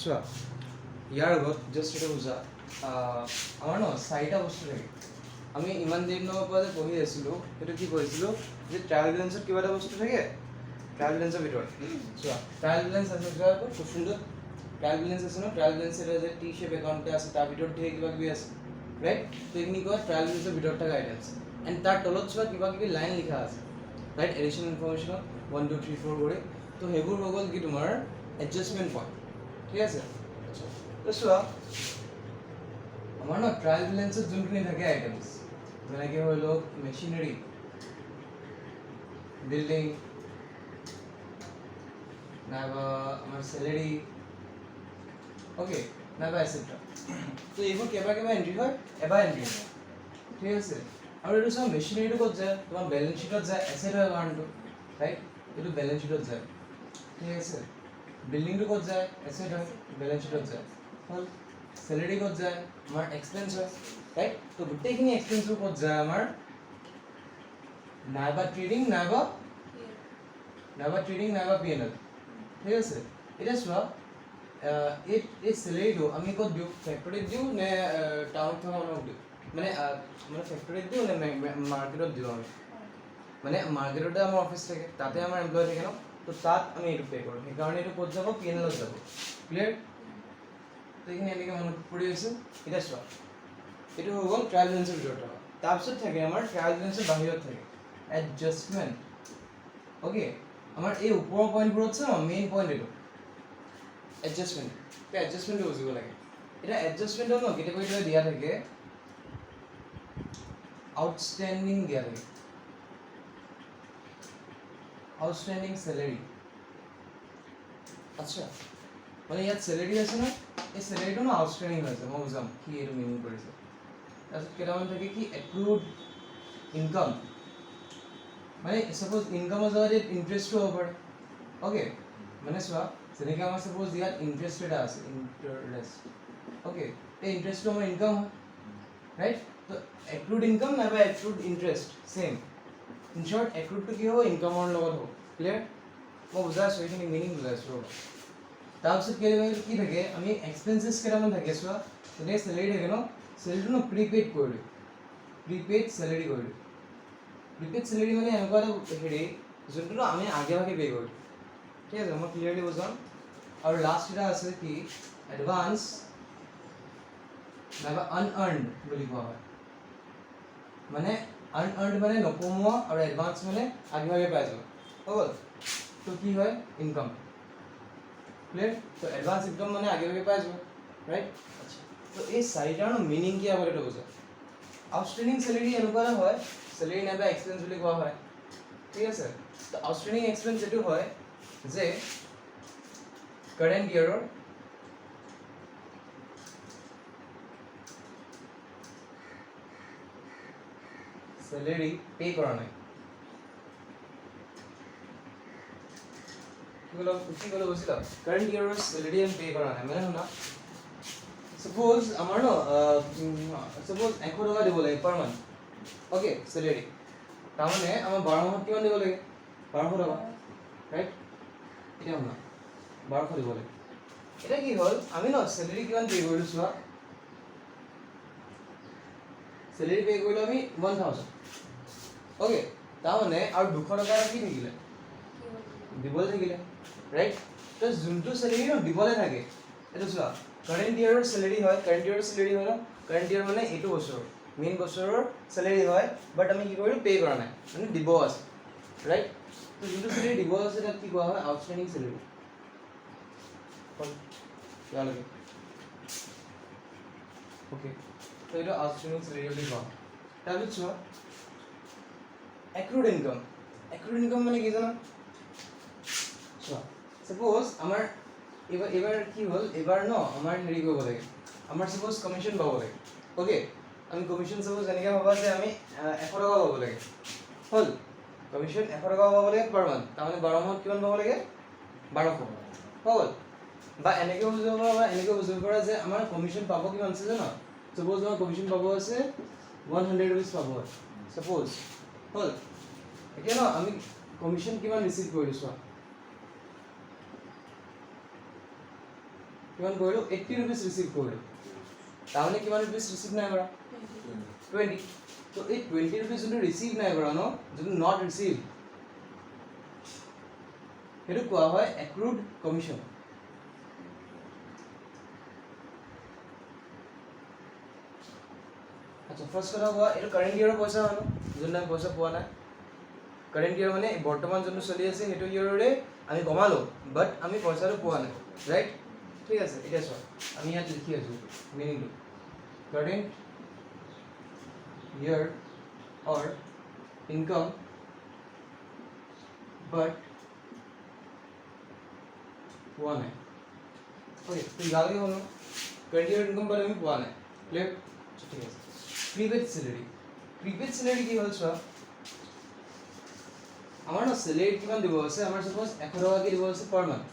চোৱা ইয়াৰ আগত জাষ্ট এটা বুজা আমাৰ ন চাৰিটা বস্তু থাকে আমি ইমান দিনৰ পৰা যে পঢ়ি আছিলোঁ সেইটো কি কৰিছিলোঁ যে ট্ৰায়েল বেলেঞ্চত কিবা এটা বস্তু থাকে ট্ৰায়েল বেলেঞ্চৰ ভিতৰত চোৱা ট্ৰায়েল বেলেঞ্চ আছে চোৱা কোৱেশ্যনটোত ট্ৰায়েল বেলেঞ্চ আছে ন ট্ৰায়েল বেলেঞ্চ এটা যে টি শ্বেপ একাউণ্ট আছে তাৰ ভিতৰত ধেৰ কিবা কিবি আছে ৰাইট তো এইখিনি কয় ট্ৰায়েল বেলেঞ্চৰ ভিতৰত থকা আইটেমছ এণ্ড তাৰ তলত চোৱা কিবা কিবি লাইন লিখা আছে ৰাইট এডিশ্যনেল ইনফৰমেশ্যনত 1 2 3 4 কৰি তো সেইবোৰ হৈ গ'ল কি তোমাৰ এডজাষ্টমেণ্ট পইণ্ট ঠিক আছে তো চোৱা আমাৰ ন ট্ৰায়েল বেলেঞ্চত যোনখিনি থাকে আইটেমছ যেনেকৈ হৈ লওক মেচিনাৰী বিল্ডিং নাইবা আমাৰ চেলেৰী অ'কে নাইবা এটচেট্ৰা তো এইবোৰ কেইবাৰ এণ্ট্ৰি হয় এবাৰ এণ্ট্ৰি হয় ঠিক আছে আৰু এইটো চোৱা মেচিনাৰীটো ক'ত যায় তোমাৰ বেলেঞ্চ শ্বীটত যায় এছেট হয় কাৰণটো ৰাইট এইটো বেলেঞ্চ শ্বীটত যায় ঠিক আছে বিল্ডিংটো ক'ত যায় এছেট হয় বেলেঞ্চ শ্বীটত যায় হ'ল চেলেৰী ক'ত যায় আমাৰ এক্সপেন্স হয় ৰাইট তো গোটেইখিনি এক্সপেন্সবোৰ ক'ত যায় আমাৰ নাইবা ট্ৰেডিং নাইবা P&L ঠিক আছে এতিয়া চোৱা এই চেলেৰীটো আমি ক'ত দিওঁ ফেক্টৰীত দিওঁ নে টাউনত থকা মানুহক দিওঁ মানে ফেক্টৰীত দিওঁ নে মাৰ্কেটত দিওঁ আমি মানে মাৰ্কেটতে আমাৰ অফিচ থাকে তাতে আমাৰ এমপ্লয় থাকে ন তো তাত আমি এইটো পে' কৰোঁ সেইকাৰণে এইটো ক'ত যাব P&L যাব ক্লিয়াৰ তো এইখিনি এনেকৈ মনত পৰি আছে এতিয়া চোৱা এইটো হৈ গ'ল ট্ৰায়েল বেলেঞ্চৰ ভিতৰত থকা তাৰপিছত থাকে আমাৰ ট্ৰায়েল বেলেঞ্চৰ বাহিৰত থাকে এডজাষ্টমেণ্ট অ'কে আমাৰ এই ওপৰৰ পইণ্টবোৰত চাওঁ মেইন পইণ্ট এইটো এডজাষ্টমেণ্ট এতিয়া এডজাষ্টমেণ্টটো বুজিব লাগে এতিয়া এডজাষ্টমেণ্টত ন কেতিয়াবা কেতিয়াবা দিয়া থাকে আউটষ্টেণ্ডিং দিয়া থাকে আউটষ্টেণ্ডিং চেলেৰী আচ্ছা মানে ইয়াত চেলেৰী আছে ন এই চেলেৰীটো ন আউটষ্টেণ্ডিং হৈছে মই বুজাম কি এইটো মিনিং কৰিছে তাৰপিছত কেইটামান থাকে কি এক্ৰুড ইনকাম মানে সাপোজ ইনকামৰ জগত ইণ্টাৰেষ্টটো হ'ব পাৰে অ'কে মানে চোৱা যেনেকৈ আমাৰ সাপোজ ইয়াত ইণ্টাৰেষ্ট এটা আছে ইণ্টাৰেষ্ট অ'কে এই ইণ্টাৰেষ্টটো আমাৰ ইনকাম হয় ৰাইট তো এক্ৰুড ইনকাম নাইবা এক্ৰুড ইণ্টাৰেষ্ট ছেইম ইন শ্বৰ্ট এক্ৰুডটো কি হ'ব ইনকামৰ লগত হ'ব ক্লিয়াৰ মই বুজাই আছোঁ এইখিনি মিনিং বুজাই আছোঁ ৰ'বা তাৰপিছত কেতিয়াবা কি থাকে আমি এক্সপেন্সেছ কেইটামান থাকে চোৱা যেনেকৈ চেলেৰী থাকে ন চেলেৰীটো ন প্ৰিপেইড কৰি দিওঁ প্ৰিপেইড চেলেৰী কৰি দিওঁ প্ৰিপেইড চেলেৰী মানে এনেকুৱা এটা হেৰি যোনটো আমি আগে ভাগে পে' কৰোঁ ঠিক আছে মই ক্লিয়াৰলি বুজাম আৰু লাষ্ট এটা আছে কি এডভান্স নাইবা আনআৰ্ণড বুলি কোৱা হয় মানে আনআৰ্ণড মানে নকমোৱা আৰু এডভান্স মানে আগে ভাগে পাই যোৱা হৈ গ'ল তো কি হয় ইনকাম ক্লিয়াৰ তো এডভান্স ইনকাম মানে আগে ভাগে পাই যোৱা ৰাইট আচ্ছা তো এই চাৰিটাৰ মিনিং কি আগত এইটো বুজা আউটষ্টেণ্ডিং চেলেৰী এনেকুৱা এটা হয় চেলেৰী নাইবা এক্সপেন্স বুলি কোৱা হয় ঠিক আছে তো আউটষ্টেণ্ডিং এক্সপেন্স এইটো হয় যে কাৰেণ্ট ইয়াৰৰ চেলেৰী পে' কৰা নাই কি ক'লো বুজিলা কাৰেণ্ট ইয়াৰৰ চেলেৰী আমি পে' কৰা নাই মানে শুনা suppose আমাৰ ন suppose 100 টকা দিব লাগে পাৰ মান্থ অ'কে চেলেৰী তাৰমানে আমাৰ 12 মাহত কিমান দিব লাগে 1200 টকা ৰাইট এতিয়া শুনা 1200 দিব লাগে এতিয়া কি হ'ল আমি ন চেলেৰী কিমান পে' কৰিলোঁ চোৱা চেলেৰী পে' কৰিলোঁ আমি 1000 অ'কে তাৰমানে আৰু 200 টকা কি থাকিলে দিবলৈ থাকিলে ৰাইট তো যোনটো চেলেৰী ন দিবলৈ থাকে এইটো চোৱা কাৰেণ্ট ইয়াৰৰ চেলেৰী হয় কাৰেণ্ট ইয়াৰৰ চেলেৰী হয় ন কাৰেণ্ট ইয়াৰ মানে এইটো বছৰৰ মেইন বছৰৰ চেলেৰী হয় বাট আমি কি কৰিলোঁ পে' কৰা নাই মানে দিব আছে ৰাইট তো যোনটো চেলেৰী দিব আছে তাত কি কোৱা হয় আউটষ্টেণ্ডিং চেলেৰী ইয়ালৈকে অ'কে তো এইটো আউটষ্টেণ্ডিং চেলেৰী বুলি কোৱা হয় তাৰপিছত চোৱা এক্ৰুড ইনকাম মানে কি জানা চোৱা সাপোজ আমাৰ এইবাৰ কি হ'ল এইবাৰ ন আমাৰ হেৰি কৰিব লাগে আমাৰ সাপোজ কমিশ্যন পাব লাগে অ'কে আমি কমিশ্যন সাপোজ এনেকৈ ভাবা যে আমি 100 টকা পাব লাগে হ'ল কমিশ্যন 100 টকা পাব লাগে পাৰ মান্থ তাৰমানে 12 মাহত কিমান পাব লাগে 1200 হ'ল বা এনেকৈ বুজিব পাৰা বা এনেকৈ বুজিব পাৰা যে আমাৰ কমিশ্যন পাব কিমান আছে জানো সাপোজ আমাৰ কমিশ্যন পাব আছে 100 rupees পাব সাপোজ হ'ল এতিয়া ন আমি কমিশ্যন কিমান ৰিচিভ কৰিলোঁ চোৱা কিমান কৰিলোঁ 80 rupees ৰিচিভ কৰিলোঁ তাৰমানে কিমান rupees ৰিচিভ নাই কৰা 20 তো এই 20 rupees যোনটো ৰিচিভ নাই কৰা ন যোনটো নট ৰিচিভ সেইটো কোৱা হয় এক্ৰুড কমিশ্যন আচ্ছা ফাৰ্ষ্ট কথা কোৱা এইটো কাৰেণ্ট ইয়াৰৰ পইচা হয় ন যোনটো আমি পইচা পোৱা নাই কাৰেণ্ট ইয়াৰ মানে বৰ্তমান যোনটো চলি আছে সেইটো ইয়াৰৰে আমি কমালোঁ বাট আমি পইচাটো পোৱা নাই ৰাইট ঠিক আছে এতিয়া চোৱা আমি ইয়াত লিখি আছোঁ মিনিংটো কাৰেণ্ট ইয়াৰ অৰ ইনকাম বাট পোৱা নাই ওকে তো ইয়ালৈকে হ'ল কাৰেণ্ট ইয়াৰ ইনকাম বাট আমি পোৱা নাই ক্লিয়াৰ ঠিক আছে প্ৰিপেড স্যালাৰি কি হ'ল চোৱা আমাৰ না স্যালাৰি কিমান দিব আছে আমাৰ সাপোজ 100 টকা কে দিব আছে পাৰ মান্থ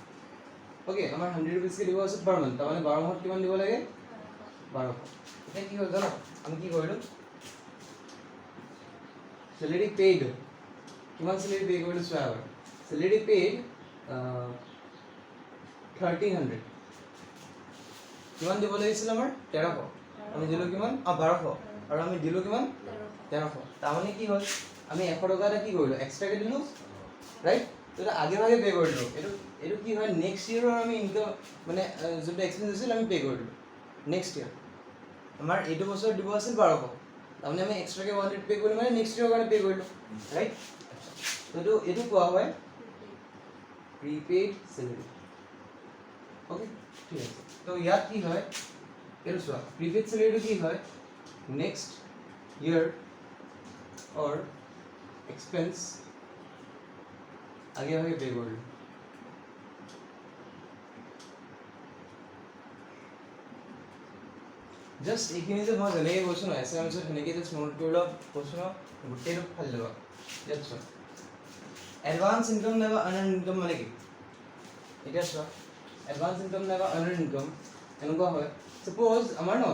ওকে আমাৰ 100 rupees কে দিব আছে পাৰ মান্থ তাৰ মানে 12 মাহত কিমান দিব লাগে 1200 এটা কি হ'ল জানো আমি কি কৰিলো স্যালাৰি পেইড কিমান স্যালাৰি পে কৰিলো চোৱা এবাৰ স্যালাৰি পেইড 1300 কিমান দিব লাগিছিল আমাৰ 1300 আমি দিলো কিমান 1200 আৰু আমি দিলো কিমান 1300 তাৰমানে কি হ'ল আমি 100 টকা এটা কি কৰিলো এক্সট্ৰাকে দিলো ৰাইট তো এটা আগে ভাগে পে কৰি দিলো এইটো কি হয় নেক্সট ইয়াৰৰ আমি ইনকাম মানে যোনটো এক্সপেন্স আছিল আমি পে কৰি দিলো নেক্সট ইয়াৰ আমাৰ এইটো বছৰ দিব আছিল 1200 তাৰমানে আমি এক্সট্ৰাকে 100 পে কৰিলো মানে নেক্সট ইয়াৰৰ কাৰণে পে কৰিলো ৰাইট তো এইটো কোৱা হয় প্ৰিপেড স্যালাৰি ওকে ঠিক আছে তো ইয়াত কি হয় এইটো চোৱা প্রিপেড স্যালারিটো কি হয় next year or expense आगे आगे पे कर जस्ट এইখিনি যে মই যেনেকৈ কৈছোঁ ন এছএমএছত সেনেকৈ জাষ্ট নোট কৰি লওক কৈছোঁ ন গোটেইটো ফালি ল'বা ইয়াত চোৱা এডভান্স ইনকাম নাইবা আৰ্ণ ইনকাম মানে কি এতিয়া চোৱা এডভান্স ইনকাম নাইবা আৰ্ণ ইনকাম এনেকুৱা হয় সাপোজ আমাৰ ন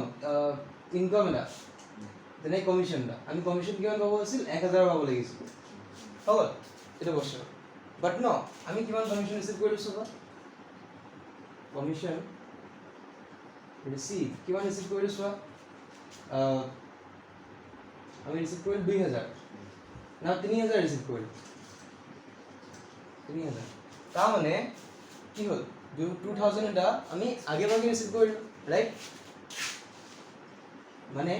ইনকাম এটা যেনে কমিশ্যন এটা আমি কমিশ্যন কিমান পাব আছিল 1000 পাব লাগিছিল হ'ব এটা বছৰ বাট ন আমি কিমান কমিশ্যন ৰিচিভ কৰিলোঁ চোৱা কমিশ্যন ৰিচিভ কিমান ৰিচিভ কৰিলোঁ চোৱা আমি ৰিচিভ কৰিলোঁ 2000 না 3000 ৰিচিভ কৰিলোঁ 3000 তাৰমানে কি হ'ল 2000 এটা আমি আগে ভাগে ৰিচিভ কৰিলোঁ ৰাইট মানে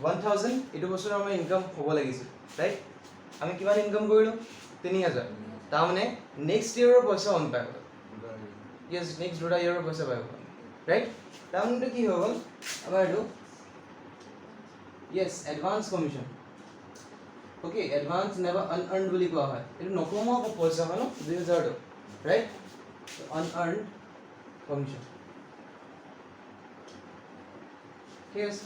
1000 এইটো বছৰ আমাৰ ইনকাম হ'ব লাগিছিল ৰাইট আমি কিমান ইনকাম কৰিলোঁ 3000 তাৰমানে নেক্সট ইয়াৰৰ পইচা অন পাই গ'ল ইয়েছ নেক্সট দুটা ইয়াৰৰ পইচা পাই গ'ল ৰাইট তাৰমানে কি হৈ গ'ল আমাৰ এইটো yes advance commission okay advance নাইবা আনআৰ্ণ বুলি কোৱা হয় এইটো নকমা পইচা হয় ন 2000 ৰাইট আনআৰ্ণ কমিশ্যন ঠিক আছে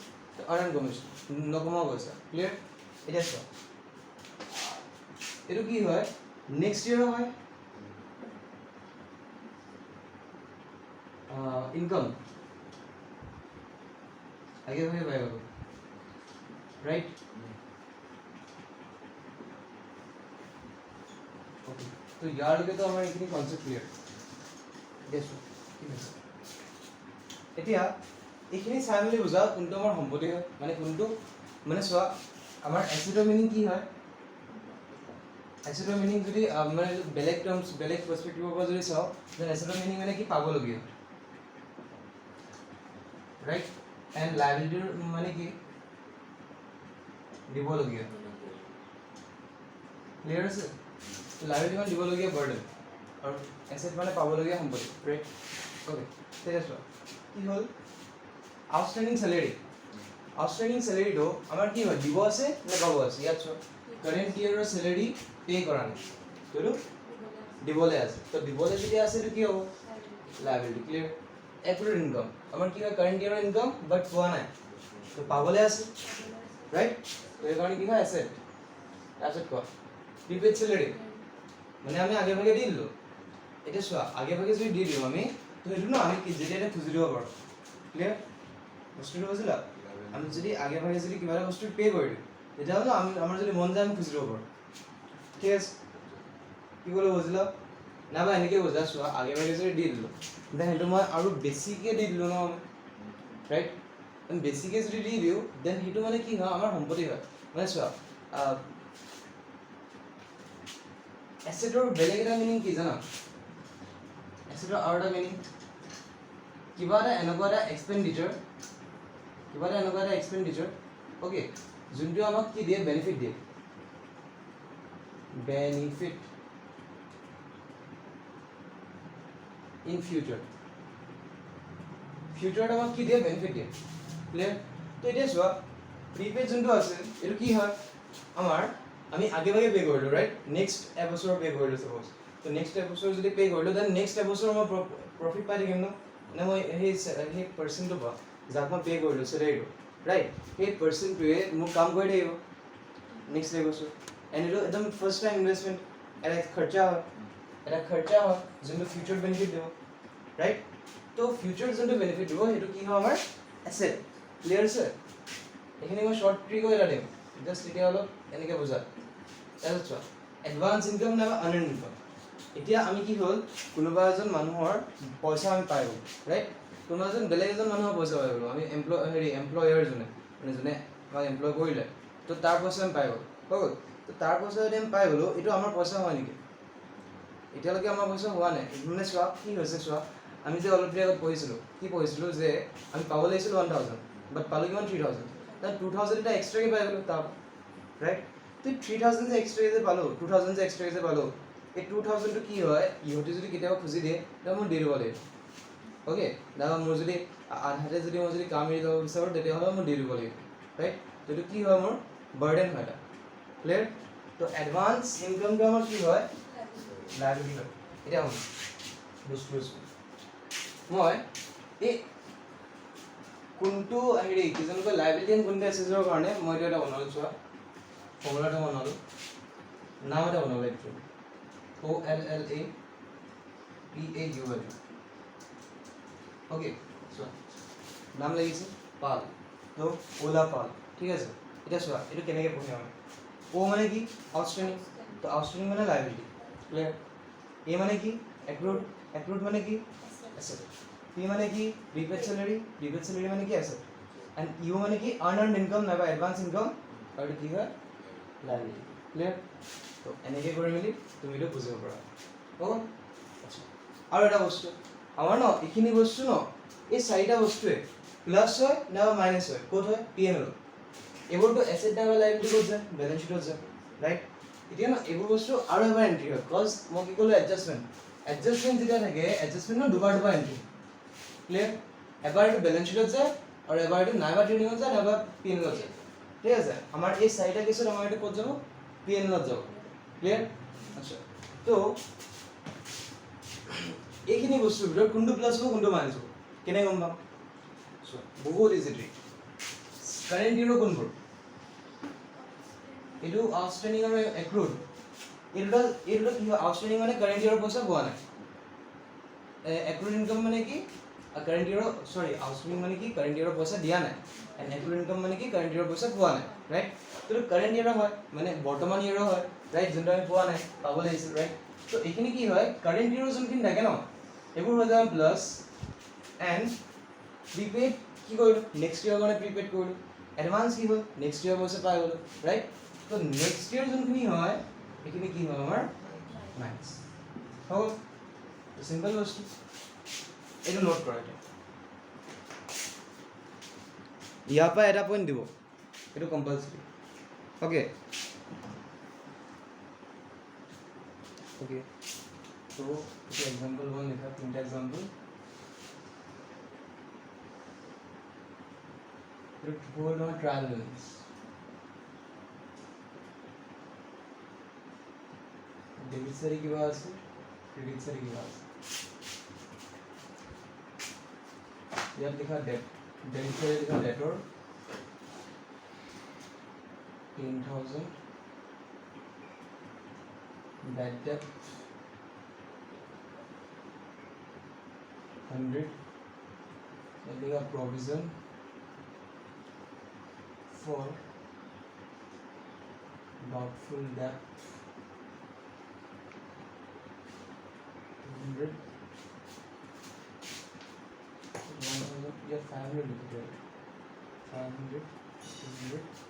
আনআৰ্ণ কমিশ্যন নকমা পইচা ক্লিয়াৰ এতিয়া চোৱা এইটো কি হয় নেক্সট ইয়াৰ হয় ইনকাম আগে ভাগে পাই গ'ল ৰাইট ওকে তো ইয়াৰলৈকে তো আমাৰ এইখিনি কনচেপ্ট ক্লিয়াৰ দেখো ঠিক আছে এতিয়া এইখিনি চাই মেলি বুজা কোনটো আমাৰ সম্পত্তি হয় মানে কোনটো মানে চোৱা আমাৰ এসেটৰ মিনিং কি হয় এসেটৰ মিনিং যদি মানে বেলেগ টাৰ্মছ বেলেগ পাৰ্সপেক্টিভৰ পৰা যদি চাওঁ দেন এসেটৰ মিনিং মানে কি পাবলগীয়া ৰাইট এণ্ড লাইবিলিটিৰ মানে কি দিবলগীয়া ক্লিয়াৰ আছে লাইবিলিটি মানে দিবলগীয়া বাৰ্ডেন আৰু এসেট মানে পাবলগীয়া সম্পত্তি ৰাইট ওকে ঠিক আছে কি হ'ল আউটস্ট্যান্ডিং স্যালাৰিটো আমাৰ কি হয় দিব আছে নে পাব আছে ইয়াত চোৱা কাৰেন্ট ইয়াৰৰ স্যালাৰি পে কৰা নাই তো দিবলে আছে তো দিবলে যদি আছে তো কি হ'ব লায়াবিলিটি ক্লিয়াৰ এক্ৰুড ইনকাম আমাৰ কি হয় কাৰেন্ট ইয়াৰৰ ইনকাম বাট পোৱা নাই তো পাবলে আছে ৰাইট তো এই কাৰণে কি হয় এসেট তাৰপিছত কোৱা প্ৰিপেড স্যালাৰি মানে আমি আগে ভাগে দি দিলোঁ এতিয়া চোৱা আগে ভাগে যদি দি দিওঁ আমি তো সেইটো ন আমি যেতিয়া এটা খুজি দিব পাৰোঁ ক্লিয়াৰ বস্তুটো বুজিলা আমি যদি আগে ভাগে যদি কিবা এটা বস্তু পে কৰি দিওঁ তেতিয়াহ'লে আমি আমাৰ যদি মন যায় আমি খুজি দিব পাৰোঁ ঠিক আছে কি ক'লে বুজিলা নাইবা এনেকৈ বুজা চোৱা আগে ভাগে যদি দি দিলোঁ দেন সেইটো মই আৰু বেছিকৈ দি দিলোঁ ন ৰাইট বেছিকৈ যদি দি দিওঁ দেন সেইটো মানে কি হয় আমাৰ সম্পত্তি হয় মানে চোৱা এছেটৰ বেলেগ এটা মিনিং কি জানা এছেটৰ আৰু এটা মিনিং কিবা এটা এনেকুৱা এটা এক্সপেণ্ডিচাৰ অ'কে যোনটো আমাক কি দিয়ে বেনিফিট দিয়ে বেনিফিট ইন ফিউচাৰত আমাক কি দিয়ে বেনিফিট দিয়ে ক্লিয়াৰ তো এতিয়া চোৱা প্ৰিপেড যোনটো আছে এইটো কি হয় আমাৰ আমি আগে ভাগে পে' কৰিলোঁ ৰাইট নেক্সট এবছৰ পে' কৰিলোঁ চাপ'জ তো নেক্সট এবছৰ যদি পে' কৰিলোঁ দেন নেক্সট এবছৰ মই প্ৰফিট পাই থাকিম ন মানে মই সেই পাৰ্চেণ্টটো পাওঁ যাক মই পে' কৰিলোঁ চেলেৰিটো ৰাইট সেই পাৰ্চেণ্টটোৱে মোক কাম কৰি থাকিব নেক্সট এবছৰ এণ্ড এইটো একদম ফাৰ্ষ্ট টাইম ইনভেষ্টমেণ্ট এটা খৰচা হয় যোনটো ফিউচাৰ বেনিফিট দিব ৰাইট তো ফিউচাৰ যোনটো বেনিফিট দিব সেইটো কি হয় আমাৰ এছেট ক্লিয়াৰ আছে এইখিনি মই শ্বৰ্ট ট্ৰিক এটা দিম জাষ্ট এতিয়া অলপ এনেকৈ বুজা তাৰপিছত চোৱা এডভান্স ইনকাম নাইবা আৰ্ণ ইনকাম এতিয়া আমি কি হ'ল কোনোবা এজন মানুহৰ পইচা আমি পাই গ'লোঁ ৰাইট কোনোবা এজন বেলেগ এজন মানুহৰ পইচা পাই গ'লোঁ আমি এমপ্লয়াৰ যোনে আমাক এমপ্লয় কৰিলে তো তাৰ পইচা আমি পাই গ'লোঁ হৈ গ'ল তো তাৰ পইচা যদি আমি পাই গ'লোঁ এইটো আমাৰ পইচা হয় নেকি এতিয়ালৈকে আমাৰ পইচা হোৱা নাই মানে চোৱা কি হৈছে চোৱা আমি যে অলপ দেৰি আগত পঢ়িছিলোঁ যে আমি পাব লাগিছিলোঁ 1000 বাট পালোঁ কিমান 3000 তাত 2000 এটা এক্সট্ৰাকৈ পাই গ'লোঁ তাৰ ৰাইট তো 3000 যে এক্সট্ৰাকৈ যে পালোঁ 2000 যে এক্সট্ৰাকৈ যে পালোঁ এই 2000টো কি হয় ইহঁতে যদি কেতিয়াবা খুজি দিয়ে তেতিয়া মই দি দিব লাগিব অ'কে নাইবা মোৰ যদি আধাতে যদি মই যদি কাম এৰি যাব বিচাৰোঁ তেতিয়াহ'লে মই দি দিব লাগিব ৰাইট তো এইটো কি হয় মোৰ বাৰ্ডেন হয় এটা ক্লিয়াৰ তো এডভান্স ইনকামটো আমাৰ কি হয় লাইবিলিটি হয় এতিয়া বস্তু মই এই কোনটো হেৰি কি জানো কয় লাইবিলিটি এণ্ড কোনটো এছেটৰ কাৰণে মই এইটো এটা বনালোঁ চোৱা ফৰ্মুলা এটা বনালোঁ নাম এটা বনালোঁ একচুৱেলি OLLAPAUL অ'কে চোৱা নাম লাগিছে পাল তো ওলা পাল ঠিক আছে এতিয়া চোৱা এইটো কেনেকৈ পঢ়িম আমি অ' মানে কি আউটষ্টেণ্ডিং তো আউটষ্টেণ্ডিং মানে লাইবিলিটি ক্লিয়াৰ এ মানে কি এক্ৰুড মানে কি এছেট পি মানে কি প্ৰিপেড চেলাৰী মানে কি এছেট এণ্ড ইউ মানে কি আৰ্ণ ইনকাম নাইবা এডভান্স ইনকাম আৰু কি হয় লাইবিলিটি ক্লিয়াৰ তো এনেকৈ কৰি মেলি তুমি এইটো বুজিব পাৰা হ'ব আচ্ছা আৰু এটা বস্তু আমাৰ ন এইখিনি বস্তু ন এই চাৰিটা বস্তুৱে প্লাছ হয় নাইবা মাইনাছ হয় ক'ত হয় P&L এইবোৰতো এছেট নাইবা লাইবিলিটি ক'ত যায় বেলেঞ্চ শ্বীটত যায় ৰাইট এতিয়া ন এইবোৰ বস্তু আৰু এবাৰ এণ্ট্ৰি হয় বিকজ মই কি ক'লোঁ এডজাষ্টমেণ্ট যেতিয়া থাকে এডজাষ্টমেণ্ট দুবাৰ এণ্ট্ৰি ক্লিয়াৰ এবাৰ এইটো বেলেঞ্চ শ্বীটত যায় আৰু এবাৰ এইটো নাইবা ট্ৰেডিঙত যায় নাইবা P&L যায় ঠিক আছে আমাৰ এই চাৰিটা কেছত আমাৰ এইটো ক'ত যাব P&L যাব ক্লিয়াৰ আচ্ছা তো এইখিনি বস্তুৰ ভিতৰত কোনটো প্লাছ হ'ব কোনটো মাইনাছ হ'ব কেনেকৈ গম পাম বহুত ইজি ট্ৰিক কাৰেণ্ট ইয়েৰৰ কোনবোৰ এইটো আউটষ্টেণ্ডিং আৰু এক্ৰুড এই দুটা কি হয় আউটষ্টেণ্ডিং মানে কাৰেণ্ট ইয়েৰৰ পইচা পোৱা নাই এক্ৰুড ইনকাম মানে কি কাৰেণ্ট ইয়েৰৰ আউটষ্টেণ্ডিং মানে কি কাৰেণ্ট ইয়েৰৰ পইচা দিয়া নাই এণ্ড এক্ৰুড ইনকাম মানে কি কাৰেণ্ট ইয়েৰৰ পইচা পোৱা নাই ৰাইট তো কাৰেণ্ট ইয়েৰৰ হয় মানে বৰ্তমান ইয়েৰৰ হয় ৰাইট যোনটো আমি পোৱা নাই পাব লাগিছিল ৰাইট তো এইখিনি কি হয় কাৰেণ্ট ইয়েৰৰ যোনখিনি থাকে ন এইবোৰ হৈ যায় প্লাছ এণ্ড প্ৰিপেড কি কৰিলোঁ নেক্সট ইয়েৰৰ কাৰণে প্ৰিপেড কৰিলোঁ এডভান্স কি হ'ল নেক্সট ইয়েৰ পইচা পাই গ'লোঁ ৰাইট তো নেক্সট ইয়েৰ যোনখিনি হয় এইখিনি কি হয় আমাৰ মাইনাছ হ'ব চিম্পল বস্তু এইটো নোট কৰা এতিয়া ইয়াৰ পৰা এটা পইণ্ট দিব এইটো কম্পালচৰি অ'কে তো এইটো এক্সাম্পল হ'ল লিখা তিনিটা এক্সাম্পল হ'ল আমাৰ ট্ৰায়েল বেলেঞ্চ ডেবিট চাইডে কিবা আছে ক্ৰেডিট চাইডে কিবা আছে ইয়াত লিখা ডেবিট চাইডে লিখা ডেটৰ 10,000 bad debt 100 याद लिखा provision for doubtful debt 100 1000 या 500 लिख दो 500 200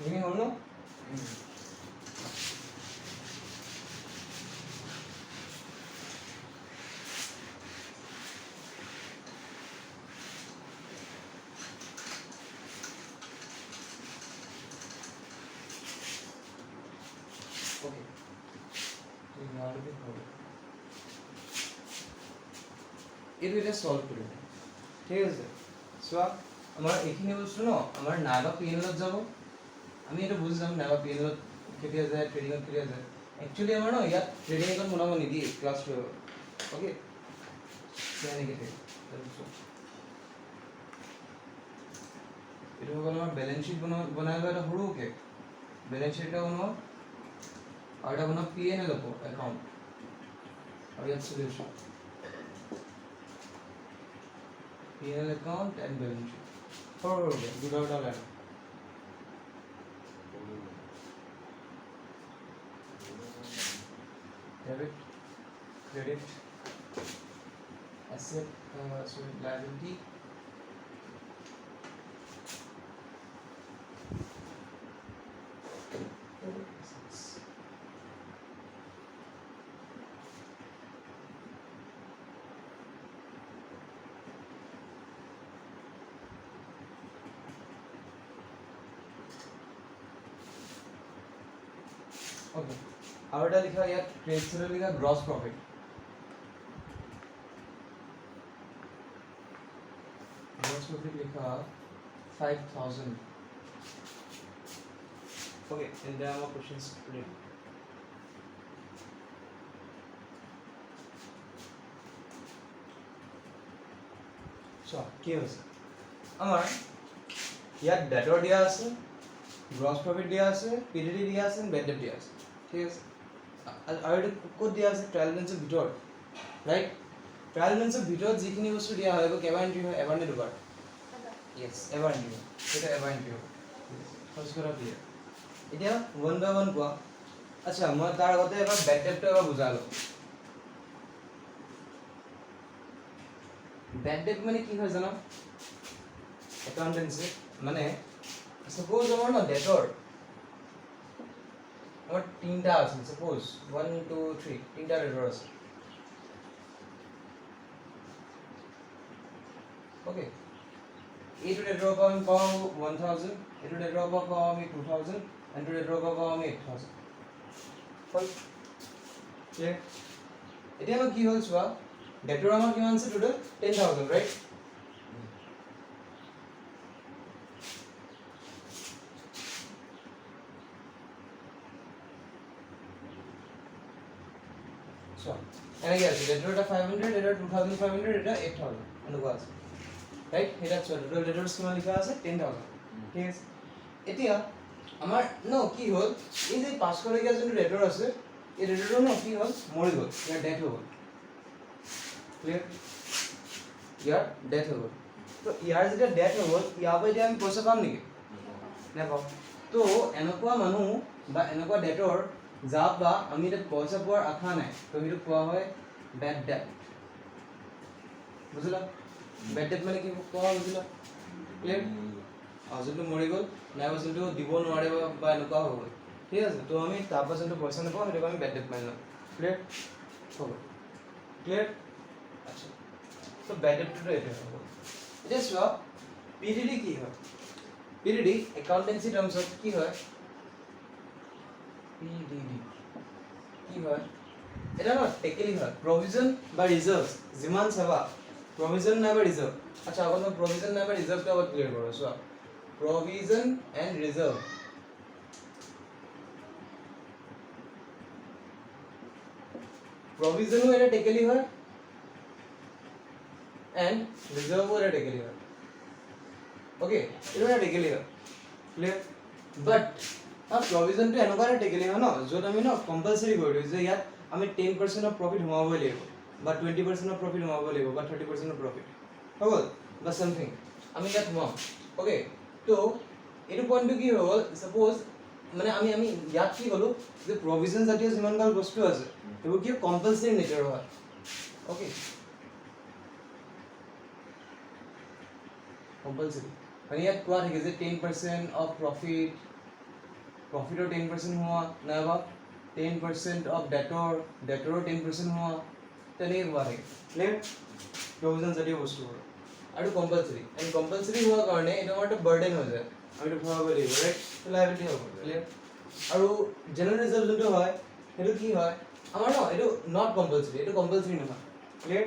ini ngomong oke ini harus dicoba itu এটা সলভ কৰিব ঠিক আছে চোৱা আমাৰ এইখিনি বস্তু ন আমাৰ নাইবা পিএনএলত যাব আমি এটা বুজি যাম নাইবা পিএনএলত কেতিয়া যায় ট্ৰেডিঙত কেতিয়া যায় একচুৱেলি আমাৰ ন ইয়াত ট্ৰেডিং একাউণ্ট বনাব নিদিয়ে ক্লাছ 12 ওকে এনেকৈ থাকে এইটো হ'ল আমাৰ বেলেঞ্চ শ্বীট বনাই লোৱা এটা সৰুকৈ বেলেঞ্চ শ্বীট এটা বনোৱা আৰু এটা বনোৱা পিএনএল একাউণ্ট আৰু ইয়াত solution P&L account and balance sheet. Okay, without a line. Debit, credit, asset, liability. Okay. और এটা লিখা ইয়াত ক্রেডিট সাইডে লিখা গ্রস প্রফিট লিখা 5000 okay and there are more questions today so কি হৈছে আমাৰ ইয়াত ডেটৰ দিয়া আছে গ্রস প্রফিট দিয়া আছে পিডিডি দিয়া আছে বেড ডেট দিয়া আছে ঠিক আছে আৰু এটা কোড দিয়া আছে ট্ৰায়াল বেলেন্সৰ ভিতৰত ৰাইট ট্ৰায়াল বেলেন্সৰ ভিতৰত যিখিনি বস্তু দিয়া হয় কেবা এন্ট্ৰি হয় এবাৰ নে দুবাৰ ইয়েস এবাৰ এন্ট্ৰি হয় এটা এবাৰ এন্ট্ৰি হ'ব ফাৰ্স্ট কৰা ক্লিয়াৰ এতিয়া ওয়ান বাই ওয়ান কোৱা আচ্ছা মই তাৰ আগতে এবাৰ বেড ডেটটো এবাৰ বুজালো বেড ডেট মানে কি হয় জানো একাউন্টেন্সি মানে suppose our no debtor our তিনটা আছে suppose 1 2 3 তিনটা debtor আছে okay এইটো debtor পাম 1000 এইটো debtor পাম 2000 and এইটো debtor পাম 8000 হল ক্লিয়াৰ এতিয়া আমাৰ কি হ'ল চোৱা debtor আমাৰ কিমান আছে টোটাল 10000 ৰাইট so এনেকৈ আছে ডেটৰ এটা 500 এটা 2500 এটা 8000 এনেকুৱা আছে ৰাইট এটা চোৱা টোটাল ডেটৰছ কিমান লিখা আছে 10000 ঠিক আছে এতিয়া আমাৰ ন কি হ'ল এই যে 500 টকীয়া যোনটো ডেটৰ আছে এই ডেটৰটো ন কি হ'ল মৰি গ'ল ইয়াৰ ডেথ হৈ গ'ল ক্লিয়াৰ ইয়াৰ ডেথ হৈ গ'ল তো ইয়াৰ যেতিয়া ডেথ হৈ গ'ল ইয়াৰ পৰা এতিয়া আমি পইচা পাম নেকি নাপাম তো এনেকুৱা মানুহ বা এনেকুৱা ডেটৰ যা বা আমি এটা পইচা পোৱাৰ আশা নাই তো সেইটো কোৱা হয় বেড ডেট বুজিলা বেড ডেট মানে কি কোৱা বুজিলা ক্লিয়াৰ যোনটো মৰি গ'ল নাইবা যোনটো দিব নোৱাৰে বা এনেকুৱা হৈ গ'ল ঠিক আছে তো আমি তাৰ পৰা যোনটো পইচা নাপাওঁ সেইটো আমি বেড ডেট মানি ল'ম ক্লিয়াৰ হ'ব ক্লিয়াৰ আচ্ছা তো বেড ডেটটো এইটো হ'ব এতিয়া চোৱা পিডিডি কি হয় পিডিডি একাউন্টেন্সি টাৰ্মছত কি হয় পিডিডি কি হয় এটা ন টেকনিক হয় প্ৰভিজন বা ৰিজাৰ্ভ যিমান চাবা প্ৰভিজন নাইবা ৰিজাৰ্ভ আচ্ছা আগত মই প্ৰভিজন নাইবা ৰিজাৰ্ভটো আগত ক্লিয়াৰ কৰোঁ চোৱা প্ৰভিজন এণ্ড ৰিজাৰ্ভ প্ৰভিজনো এটা টেকনিক হয় এণ্ড ৰিজাৰ্ভো এটা টেকনিক হয় ওকে এইটো এটা টেকনিক হয় ক্লিয়াৰ বাট প্ৰভিজনটো এনেকুৱা এটা টেকনিক হয় ন য'ত আমি ন কম্পালচৰি কৰি দিওঁ যে ইয়াত আমি 10% অফ প্ৰফিট সোমাবই লাগিব বা 20% অফ প্ৰফিট সোমাব লাগিব বা 30% অফ প্ৰফিট হৈ গ'ল বা সামথিং আমি ইয়াত সোমাম ওকে তো এইটো পইণ্টটো কি হৈ গ'ল সাপোজ মানে আমি ইয়াত কি ক'লো যে প্ৰভিজন জাতীয় যিমান গাল বস্তু আছে সেইবোৰ কি কম্পালচৰি নেচাৰ হয় ওকে কম্পালচৰি মানে ইয়াত কোৱা থাকে যে 10% অফ প্ৰফিটৰ 10% হোৱা নাইবা 10% অফ ডেটৰৰ 10% হোৱা তেনেকৈ কোৱা থাকে ক্লিয়াৰ প্ৰভিজন জাতীয় বস্তুবোৰ আৰু কম্পালচৰি এণ্ড কম্পালচৰি হোৱাৰ কাৰণে এইটো আমাৰ এটা বাৰ্ডেন হৈ যায় আমি এইটো ভৰাব লাগিব ৰাইট লাইবিলিটি হ'ব ক্লিয়াৰ আৰু জেনাৰেল ৰিজাৰ্ভ যোনটো হয় সেইটো কি হয় আমাৰ ন এইটো নট কম্পালচৰি এইটো কম্পালচৰি নহয় ক্লিয়াৰ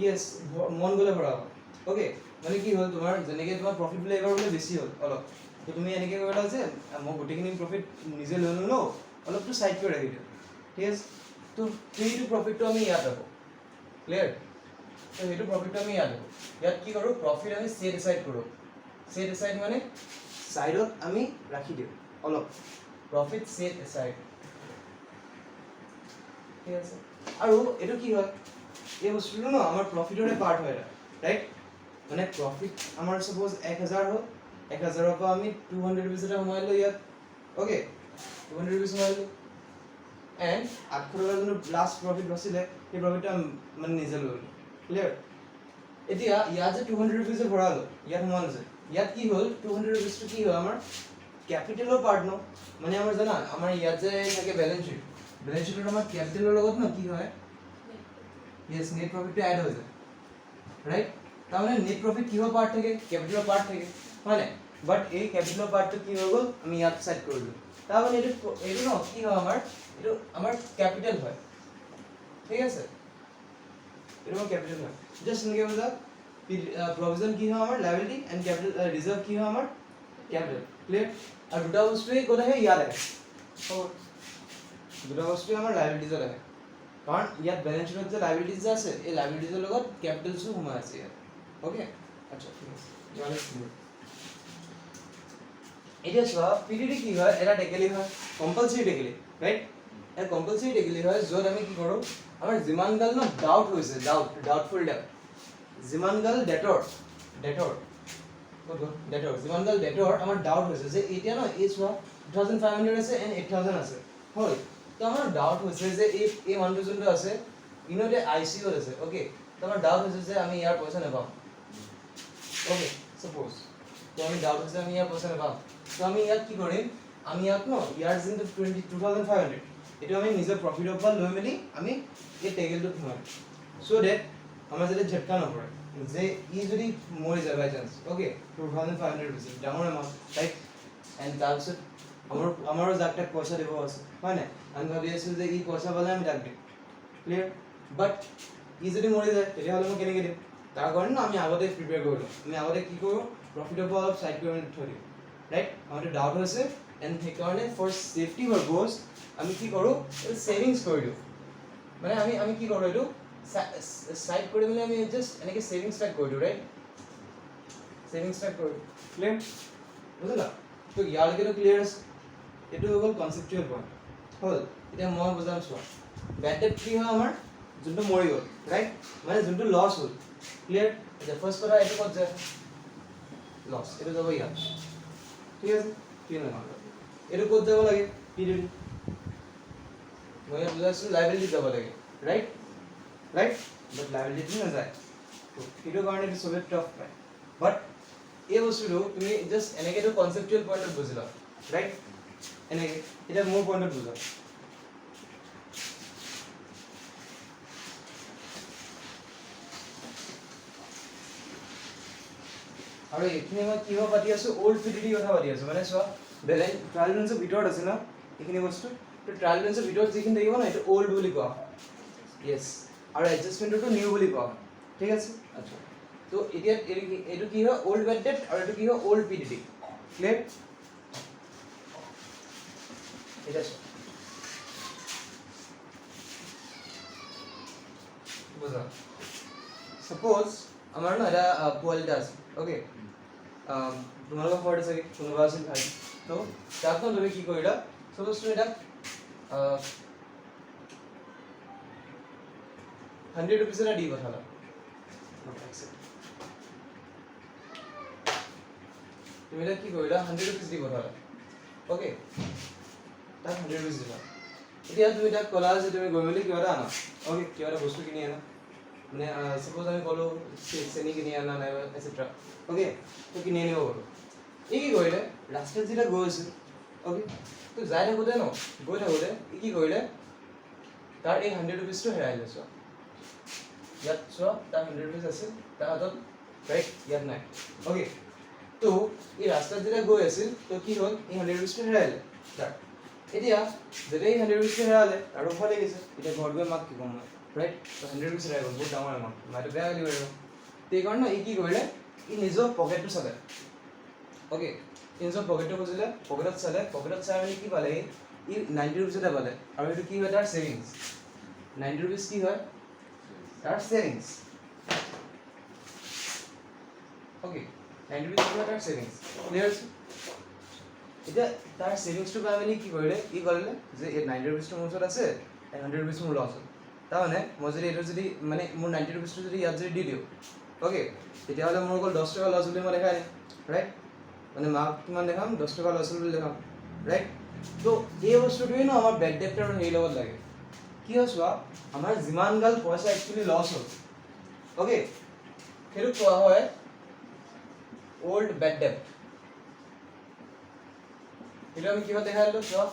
ইয়েছ মন গ'লে ভৰাব ওকে মানে কি হ'ল তোমাৰ যেনেকৈ তোমাৰ প্ৰফিট বোলে এইবাৰ বোলে বেছি হ'ল অলপ তো তুমি এনেকৈ কৰিলা যে মই গোটেইখিনি প্ৰফিট নিজে লৈ ল'লোঁ অলপটো চাইড কৰি ৰাখি দিওঁ ঠিক আছে তো সেইটো প্ৰফিটটো আমি ইয়াত ৰাখোঁ ক্লিয়াৰ তো সেইটো প্ৰফিটটো আমি ইয়াত ৰাখোঁ ইয়াত কি কৰোঁ প্ৰফিট আমি চেট এছাইড কৰোঁ চেট এছাইড মানে সাইডত আমি ৰাখি দিওঁ অলপ প্ৰফিট চেট এছাইড ঠিক আছে আৰু এইটো কি হয় এই বস্তুটো ন আমাৰ প্ৰফিটৰে পাৰ্ট হয় ৰাইট মানে প্ৰফিট আমাৰ সাপোজ 1000 হ'ল 1000ৰ পৰা আমি 200 rupees এটা সোমাইলো ইয়াত ওকে 200 rupees সোমাইলো এণ্ড 800 টকা যোনটো লাষ্ট প্ৰফিট বাছিলে সেই প্ৰফিটটো মানে নিজে লৈ ল'লো ক্লিয়াৰ এতিয়া ইয়াত যে 200 rupees ভৰালো ইয়াত সোমালো যে ইয়াত কি হ'ল 200 rupees কি হয় আমাৰ ক্যাপিটেলৰ পাৰ্ট ন মানে আমাৰ জানা আমাৰ ইয়াত যে থাকে বেলেন্স শ্বীটত আমাৰ ক্যাপিটেলৰ লগত ন কি হয় ইয়েস নেট প্ৰফিটটো এড হৈ যায় ৰাইট তাৰমানে নেট প্ৰফিট কিহৰ পাৰ্ট থাকে ক্যাপিটেলৰ পাৰ্ট থাকে হয় নাই বাট এই ক্যাপিটেলৰ পাৰ্টটো কি হৈ গ'ল আমি ইয়াত সেট কৰিলো তাৰমানে এইটো ন কি হয় এইটো আমাৰ ক্যাপিটেল হয় ঠিক আছে এইটো আমাৰ ক্যাপিটেল হয় জাস্ট এনেকৈ বুজা provision কি হয় আমাৰ liability and capital reserve কি হয় আমাৰ capital clear আৰু দুটা বস্তুই কোনে হয় ইয়াত আহে দুটা বস্তুই আমাৰ liabilities আহে কাৰণ ইয়াত balance sheet যে liabilities আছে এই liabilities ৰ লগত capitals ও সোমাই আছে ইয়াত ওকে আচ্ছা ঠিক আছে ইয়ালে এটা চোৱা PDD কি হয় এটা টেকেলি হয় কম্পালসৰি টেকেলি ৰাইট এটা কম্পালসৰি টেকেলি হয় য'ত আমি কি কৰো আমাৰ যিমান গাল ন ডাউট হৈছে ডাউটফুল ডাউট যিমান গাল ডেটৰ যিমান গাল ডেটৰ আমাৰ ডাউট হৈছে যে এতিয়া ন এই চোৱা 2500 আছে এণ্ড 8000 আছে হয় তো আমাৰ ডাউট হৈছে যে এই মানটো যোনটো আছে ইনতে আইসিও আছে ওকে তো আমাৰ ডাউট হৈছে যে আমি ইয়াৰ পইচা নাপাম ওকে সাপোজ তো আমি ডাউট হৈছে আমি ইয়াৰ পইচা নাপাম তো আমি ইয়াত কি কৰিম আমি ইয়াত ন ইয়াৰ যোনটো 22500 এটো আমি নিজে প্ৰফিটৰ পৰা লৈ মেলি আমি এই টেগেলটো সোমাম সো দ্যাট আমাৰ যাতে ঝটকা নপৰে যে ই যদি মৰি যায় বাই চান্স ওকে 2500 rupees ডাঙৰ এমাউন্ট ৰাইট এণ্ড তাৰপিছত আমাৰো যাক পইচা দিব আছে হয় নাই আমি ভাবি আছো যে ই পইচা পালে আমি তাক দিম ক্লিয়াৰ বাট ই যদি মৰি যায় তেতিয়াহ'লে মই কেনেকৈ দিম তাৰ কাৰণে না আমি আগতে প্ৰিপেয়াৰ কৰি লওঁ আমি আগতে কি কৰোঁ প্ৰফিটৰ পৰা অলপ চাইড কৰি থৈ দিওঁ ৰাইট আমাৰতো ডাউট হৈছে এণ্ড সেইকাৰণে ফৰ ছেফটি পাৰপ'জ আমি কি কৰোঁ ছেভিংছ কৰি দিওঁ মানে আমি কি কৰোঁ এইটো সাইড কৰি মেলি আমি জাস্ট এনেকৈ ছেভিংছ টাইপ কৰি দিওঁ ৰাইট ছেভিংছ টাইপ কৰি ক্লিয়াৰ বুজিলা তো ইয়ালৈকেতো ক্লিয়াৰ আছে এইটো হৈ গ'ল কনচেপচুৱেল পইণ্ট হ'ল এতিয়া মই বুজাম চোৱা বেড ডেট কি হয় আমাৰ যোনটো মৰি গ'ল ৰাইট মানে যোনটো লছ হ'ল ক্লিয়াৰ এতিয়া ফাৰ্ষ্ট কথা এইটো ক'ত যায় লছ এইটো যাব ইয়াত ঠিক আছে ঠিক নহয় এইটো ক'ত যাব লাগে পিৰিয়ড মই বুজাইছো লাইবিলিটি যাব লাগে ৰাইট বাট লাইবিলিটি নাযায় তো সেইটো কাৰণে এইটো চবে টফ পায় বাট এই বস্তুটো তুমি জাষ্ট এনেকৈতো কনচেপচুৱেল পইণ্টত বুজিলা ৰাইট এনেকৈ এতিয়া মোৰ পইণ্টত বুজা আৰু এইখিনি মই কিহৰ পাতি আছো ওল্ড পিডিডি কথা পাতি আছো মানে চোৱা বেলেঞ্চ ট্ৰায়াল বেলেঞ্চৰ ভিতৰত আছে ন এইখিনি বস্তু তো ট্ৰায়াল বেলেঞ্চৰ ভিতৰত যিখিনি থাকিব ন এইটো ওল্ড বুলি কোৱা ইয়েছ আৰু এডজাষ্টমেণ্টটো নিউ বুলি কোৱা ঠিক আছে আচ্ছা তো এতিয়া এইটো কি হয় ওল্ড বেড ডেট আৰু এইটো কি হয় ওল্ড পিডিডি ক্লিয়াৰ এটা বুঝা সাপোজ আমাৰ ন এটা পোৱালিটা আছে ওকে তোমালোকৰ ঘৰত আছে কোনোবা আছিল ভাই তো তাক ন তুমি কি কৰিলা সাপোজ তুমি তাক 100 रुपीस এটা দি পঠালা তুমি এটা কি কৰিলা 100 रुपीस দি পঠালা ওকে তাক 100 रुपीस দিলা এতিয়া তুমি তাক কলা যে তুমি গৈ মেলি কিবা এটা আনা ওকে কিবা এটা বস্তু কিনি আনা মানে সাপোজ আমি কলো চেনি কিনি আনা নাই এটসেট্ৰা ওকে তো কিনি আনিব পাৰো এই কি কৰিলে ৰাস্তাত যেটা গৈ আছে ওকে তো যাই থাকোতে ন গৈ থাকোতে এই কি কৰিলে তাৰ এই 100 रुपीस টো হেৰাই লৈছো ইয়াত চোৱা তাৰ 100 रुपीस আছে তাৰ হাতত ৰাইট ইয়াত নাই ওকে তো এই ৰাস্তাত যেটা গৈ আছিল তো কি হ'ল এই 100 रुपीस টো হেৰাইলে তাৰ এতিয়া যেটা এই 100 रुपीस টো হেৰালে আৰু ভয় লাগিছে এতিয়া ঘৰত গৈ মাক কি ক'ম মই ৰাইট তো 100 रुपीस হেৰাই গ'ল বহুত ডাঙৰ এমাউণ্ট মাইটো বেয়া লাগি গ'ল সেই কাৰণে ই কি কৰিলে ই নিজৰ পকেটটো চালে ওকে নিজৰ পকেটটো খুজিলে পকেটত চালে পকেটত চাই মানে কি পালে ই 90 रुपीस এটা পালে আৰু এইটো কি হয় তাৰ সেভিংস 90 रुपीस কি হয় তাৰ সেভিংস ওকে 90 रुपीस কি হয় তাৰ সেভিংস ক্লিয়াৰ এটা তাৰ সেভিংসটো পাই মানে কি কৰিলে ই কৰিলে যে এই 90 रुपीस টো মোৰ ওচৰত আছে 100 रुपीस মোৰ লছ হ'ল তাৰমানে মই যদি এইটো যদি মানে মোৰ 90 रुपीस টো যদি ইয়াত যদি দি দিওঁ ওকে তেতিয়াহ'লে মোৰ অকল 10 টকা লছ বুলি মই দেখাই ৰাইট মানে মাক কিমান দেখাম 10 টকা লছ বুলি দেখাম ৰাইট তো এই বস্তুটোৱে ন আমাৰ বেড ডেপ্টৰ হেৰি লগত লাগে কি হয় চোৱা আমাৰ যিমান গাল পইচা একচুয়ালি লছ হ'ল ওকে সেইটো কোৱা হয় ওল্ড বেড ডেপ্ট এটা আমি কিবা দেখাইলো চোৱা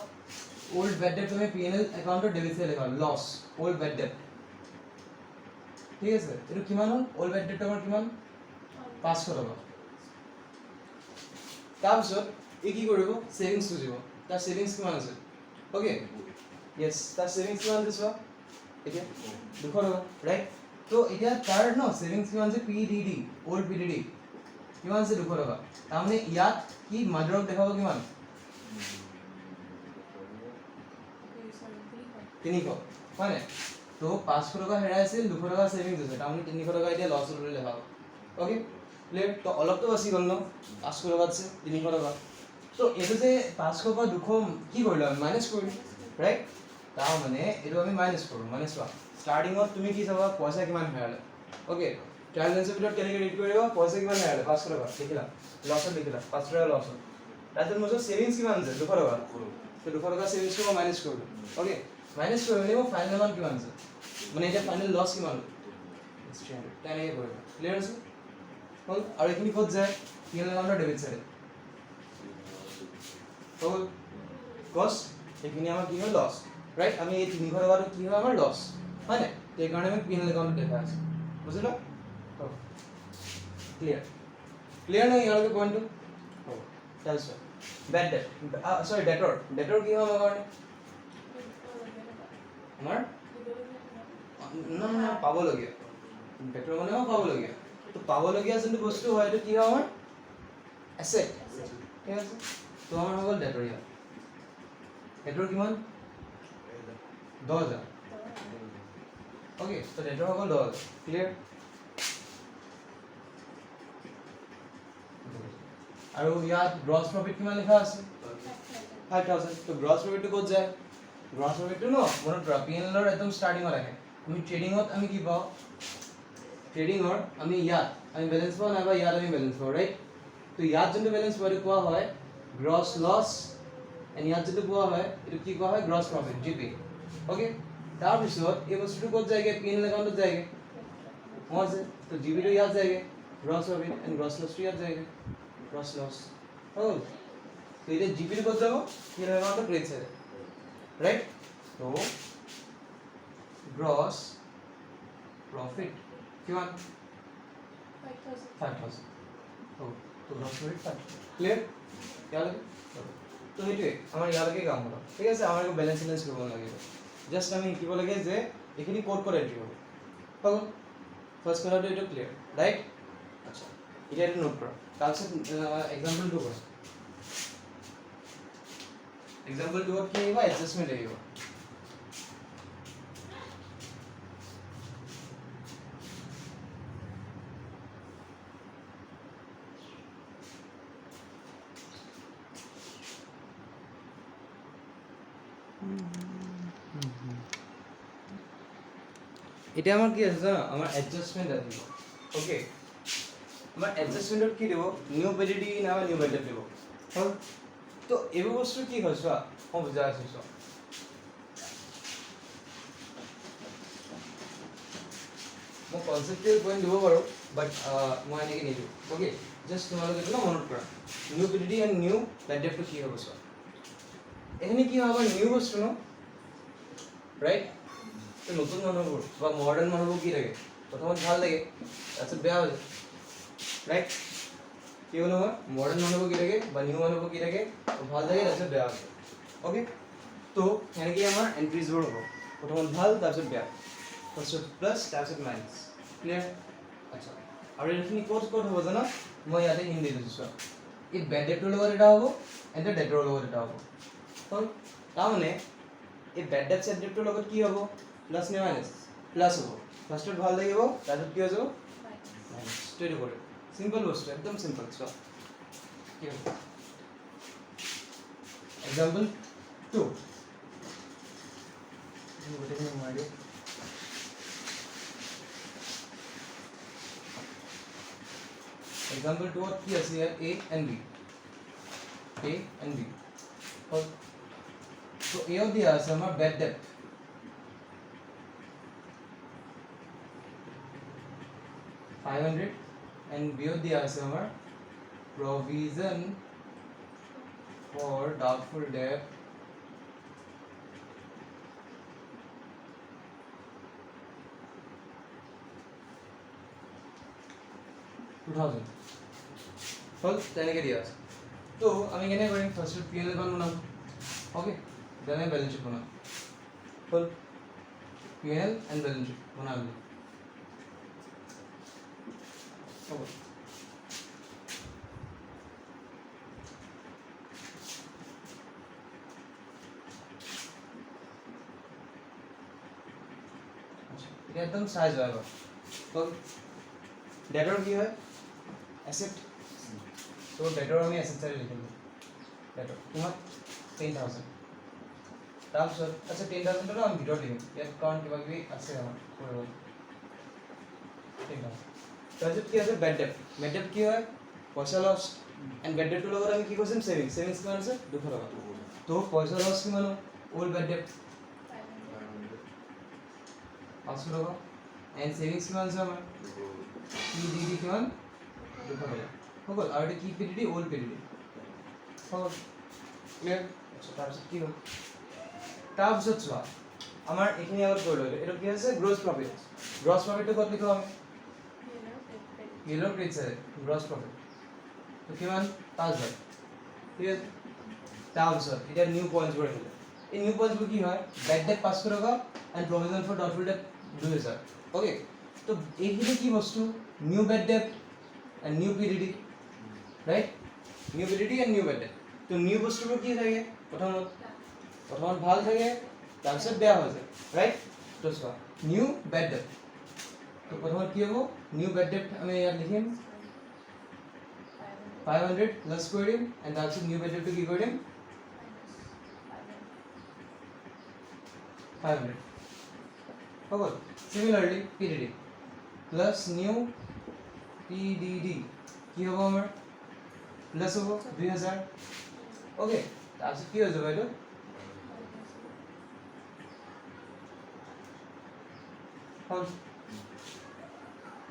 ওল্ড বেড ডেপ্ট তুমি পিএনএল একাউন্টৰ ডেবিট লেখা লছ ওল্ড বেড ডেপ্ট ঠিক আছে এটো কিমান হ'ল ওল্ড বেড ডেপ্ট আমাৰ কিমান 500 টকা তাৰপিছত এই কি কৰিব সেভিংস খুজিব তাৰ সেভিংস কিমান আছে ওকে ইয়েস তাৰ সেভিংস কিমান আছে চোৱা এতিয়া 200 টকা ৰাইট তো এতিয়া তাৰ ন সেভিংস কিমান আছে পিডিডি ওল্ড পিডিডি কিমান আছে 200 টকা তাৰমানে ইয়াত কি মাদৰক দেখাব কিমান 300 মানে তো 500 টকা হেৰাই আছিল 200 টকা সেভিংস আছে তাৰমানে 300 টকা এতিয়া লছ হ'ল বুলি দেখাব ওকে ক্লিয়াৰ তো অলপ তো বাছি গ'ল ন 500 টকা আছে 300 টকা তো এইটো যে 500 পৰা 200 কি কৰিলো আমি মাইনাস কৰিলো ৰাইট তাৰ মানে এইটো আমি মাইনাস কৰো মানে চোৱা ষ্টাৰ্টিংত তুমি কি চাবা পইচা কিমান হেৰালে ওকে ট্ৰায়াল বেলেন্সৰ ভিতৰত কেনেকৈ ৰিড কৰিবা পইচা কিমান হেৰালে 500 টকা দেখিলা লছত দেখিলা 500 টকা লছ হ'ল তাৰপিছত মোৰ সেভিংস কিমান আছে 200 টকা তো 200 টকা সেভিংসটো মই মাইনাস কৰিলো ওকে মাইনাস কৰিলে মোৰ ফাইনেল এমাউন্ট কিমান আছে মানে এটা ফাইনেল লছ কিমান 300 তেনেকৈ কৰিবা ক্লিয়াৰ আছে হ'ল আৰু এইখিনি ক'ত যায় পিএল একাউন্টৰ ডেবিট সাইডে হ'ল কষ্ট এইখিনি আমাৰ কি হয় লছ ৰাইট আমি এই 300 টকাটো কি হয় আমাৰ লছ হয় না এই কাৰণে আমি পিএল একাউন্টত দেখা আছে বুজিলা ক্লিয়াৰ ক্লিয়াৰ নাই ইয়াৰ পইণ্টটো হ'ব তাৰপিছত বেড ডেট সৰি ডেটৰ কি হয় আমাৰ আমাৰ না পাবলগীয়া ডেটৰ মানে পাবলগীয়া তো পাবলগীয়া যোনটো বস্তু হয় এইটো কি হয় আমাৰ এসেট ঠিক আছে তো আমাৰ হৈ গ'ল ডেটৰ ইয়াত ডেটৰ কিমান 10000 ওকে তো ডেটৰ হৈ গ'ল 10000 ক্লিয়াৰ আৰু ইয়াত গ্ৰছ প্ৰফিট কিমান লিখা আছে 5000 তো গ্ৰছ প্ৰফিটটো ক'ত যায় গ্ৰছ প্ৰফিটটো ন মনত ৰাখা পিএনএলৰ একদম ষ্টাৰ্টিংত আহে আমি ট্ৰেডিংত আমি কি পাওঁ ট্ৰেডিংৰ আমি ইয়াত আমি বেলেন্স পাওঁ নাইবা ইয়াত আমি বেলেন্স পাওঁ ৰাইট তো ইয়াত যোনটো বেলেন্স পাওঁ এইটো কোৱা হয় গ্ৰছ লছ এণ্ড ইয়াত যোনটো কোৱা হয় এইটো কি কোৱা হয় গ্ৰছ প্ৰফিট জিপি ওকে তাৰপিছত এই বস্তুটো ক'ত যায়গে পিএনএল একাউণ্টত যায়গে মজে তো জিপিটো ইয়াত যায়গে গ্ৰছ প্ৰফিট এণ্ড গ্ৰছ লছটো ইয়াত যায়গে গ্ৰছ লছ হ'ল তো এতিয়া জিপিটো ক'ত যাব পিএনএল একাউণ্টত ক্ৰেডিট সাইডে right so gross profit কিমান 5000 তো gross profit 5000 clear ইয়ালৈকে তো এইটোৱে আমাৰ ইয়ালৈকে কাম হ'ব ঠিক আছে আমাৰ একো বেলেন্স কৰিব নালাগিব জাস্ট আমি শিকিব লাগে যে এইখিনি ক'ত এন্ট্ৰি হ'ব হ'ল ফাৰ্স্ট কথাটো এইটো ক্লিয়াৰ ৰাইট আচ্ছা এতিয়া এইটো নোট কৰা তাৰপিছত এক্সাম্পল 2 কৰা एग्जांपल 2 কি আহিব এডজাস্টমেন্ট আহিব এটা আমাৰ কি আছে জানা আমাৰ এডজাষ্টমেন্ট আছে ওকে আমাৰ এডজাষ্টমেন্টত কি দিব নিউ ভেলিডিটি নামে নিউ ভেলিডিটি দিব হল তো এইবোৰ বস্তু কি হয় চোৱা মই বুজাই আছো চোৱা মই কনসেপ্টুৱেল পইণ্ট দিব পাৰো বাট মই এনেকৈ নিদিওঁ ওকে জাষ্ট তোমালোকে এইটো মনত কৰা new validity and new validity কি হ'ব চোৱা এইখিনি কি হ'ব নিউ বস্তু ন ৰাইট নতুন মানুহবোৰ বা মডাৰ্ণ মানুহবোৰ কি থাকে প্ৰথমত ভাল লাগে তাৰপিছত বেয়া হৈ যায় ৰাইট কি হ'ল নহয় মডাৰ্ণ মানুহবোৰ কি থাকে বা নিউ মানুহবোৰ কি থাকে ভাল লাগে তাৰপিছত বেয়া হৈ যায় অ'কে তো সেনেকৈ আমাৰ এণ্ট্ৰিজবোৰ হ'ব প্ৰথমত ভাল তাৰপিছত বেয়া ফাৰ্ষ্টত প্লাছ তাৰপিছত মাইনাছ ক্লিয়াৰ আচ্ছা আৰু এইখিনি ক'ত হ'ব জানা মই ইয়াতে হিন্দি দিছোঁ চোৱা এই বেড ডেটৰ লগত এটা হ'ব এণ্ড ডেটৰ লগত এটা হ'ব হ'ল তাৰমানে এই বেড ডেট চেড ডেটৰ লগত কি হ'ব প্লাছ নে মাইনাছ প্লাছ হ'ব ফাৰ্ষ্টত ভাল লাগিব তাৰপিছত কি হৈ যাব মাইনাছ এইটো কৰে সিম্পল বস্তু একদম সিম্পল চোৱা কি হ'ব এক্সাম্পল 2 গোটেইখিনি মাৰি দিওঁ example 2 what is here a and b और so a of the answer our bad debt $500 and b of the answer our provision for doubtful debt $2,000 फल তেনেকৈ দিয়া আছে তো আমি কেনে কৰিম ফাৰ্স্ট পিএল এখন বনাম ওকে দেন ব্যালেন্স শিট বনাম ফল পিএল এন্ড ব্যালেন্স শিট বনাম ওকে আচ্ছা এটা একদম সাইজ হয় ফল ডেটৰ কি হয় এসেট তো ডেটৰ আমি এসেট চাই লিখিম ডেটৰ কিমান 10000 তাৰপিছত আচ্ছা 10000 টো আমি ভিতৰত লিখিম ইয়াত কাৰণ কিবা কিবি আছে আমাৰ কৰিব 10000 তাৰপিছত কি আছে বেড ডেট কি হয় পইচা লছ এণ্ড বেড ডেটৰ লগত আমি কি কৰিম সেভিংস কিমান আছে 200 টকা তো পইচা লছ কিমান ওল্ড বেড ডেট 500 টকা এণ্ড সেভিংস কিমান আছে আমাৰ PDD কিমান 200 টকা হ'ব আৰু এটা কি PDD ওল্ড PDD হ'ব ক্লিয়াৰ আচ্ছা তাৰপিছত কি হ'ল তাৰপিছত চোৱা আমাৰ এইখিনি আগত কৰি ললো এটা কি আছে গ্ৰছ প্ৰফিট টো ক'ত লিখো আমি ইয়েলো ক্ৰেডিট আছে গ্ৰছ প্ৰফিট তো কিমান 5000 ঠিক আছে তাৰপিছত এটা নিউ পইণ্টছবোৰ আহিলে এই নিউ পইণ্টছবোৰ কি হয় বেড ডেট 500 টকা and provision for doubtful debt 2000 okay তো এইখিনি কি বস্তু new bad debt and new PDD right new PDD and new bad debt তো নিউ বস্তুবোৰ কি থাকে প্ৰথমত ভাল থাকে তাৰপিছত বেয়া হৈ যায় ৰাইট তো চোৱা নিউ বেড ডেট তো প্ৰথমত কি হ'ব নিউ বেড ডেট আমি ইয়াত লিখিম 500 প্লাস কৰি দিম এণ্ড তাৰপিছত নিউ বেড ডেটটো কি কৰি দিম 500 হ'ব সিমিলাৰলি পিডিডি প্লাস নিউ পিডিডি কি হ'ব আমাৰ প্লাস হ'ব 2000 ওকে তাৰপিছত কি হৈ যাব এইটো হ'ল